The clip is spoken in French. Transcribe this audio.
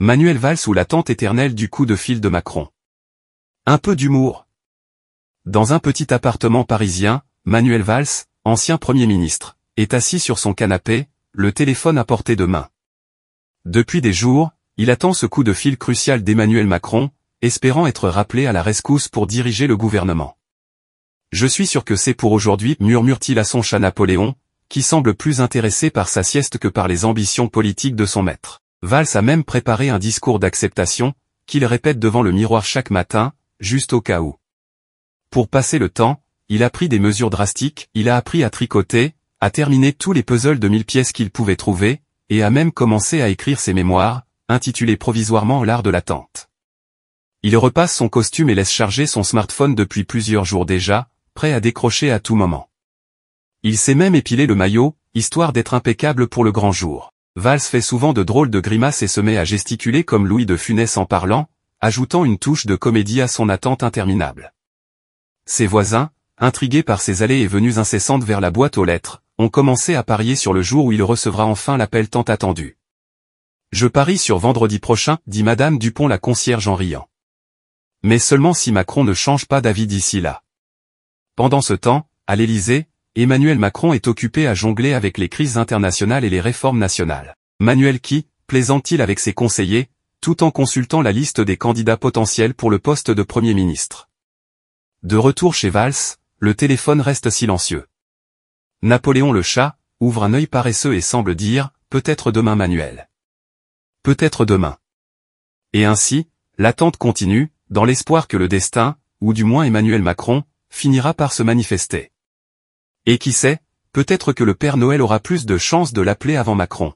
Manuel Valls ou l'attente éternelle du coup de fil de Macron. Un peu d'humour. Dans un petit appartement parisien, Manuel Valls, ancien Premier ministre, est assis sur son canapé, le téléphone à portée de main. Depuis des jours, il attend ce coup de fil crucial d'Emmanuel Macron, espérant être rappelé à la rescousse pour diriger le gouvernement. Je suis sûr que c'est pour aujourd'hui, murmure-t-il à son chat Napoléon, qui semble plus intéressé par sa sieste que par les ambitions politiques de son maître. Valls a même préparé un discours d'acceptation, qu'il répète devant le miroir chaque matin, juste au cas où. Pour passer le temps, il a pris des mesures drastiques, il a appris à tricoter, à terminer tous les puzzles de 1000 pièces qu'il pouvait trouver, et a même commencé à écrire ses mémoires, intitulées provisoirement L'art de l'attente. Il repasse son costume et laisse charger son smartphone depuis plusieurs jours déjà, prêt à décrocher à tout moment. Il s'est même épilé le maillot, histoire d'être impeccable pour le grand jour. Valls fait souvent de drôles de grimaces et se met à gesticuler comme Louis de Funès en parlant, ajoutant une touche de comédie à son attente interminable. Ses voisins, intrigués par ses allées et venues incessantes vers la boîte aux lettres, ont commencé à parier sur le jour où il recevra enfin l'appel tant attendu. « Je parie sur vendredi prochain, dit Madame Dupont la concierge en riant. Mais seulement si Macron ne change pas d'avis d'ici là. » Pendant ce temps, à l'Élysée, Emmanuel Macron est occupé à jongler avec les crises internationales et les réformes nationales. Manuel qui, plaisante-t-il avec ses conseillers, tout en consultant la liste des candidats potentiels pour le poste de Premier ministre. De retour chez Valls, le téléphone reste silencieux. Napoléon le chat, ouvre un œil paresseux et semble dire, peut-être demain Manuel. Peut-être demain. Et ainsi, l'attente continue, dans l'espoir que le destin, ou du moins Emmanuel Macron, finira par se manifester. Et qui sait, peut-être que le Père Noël aura plus de chances de l'appeler avant Macron.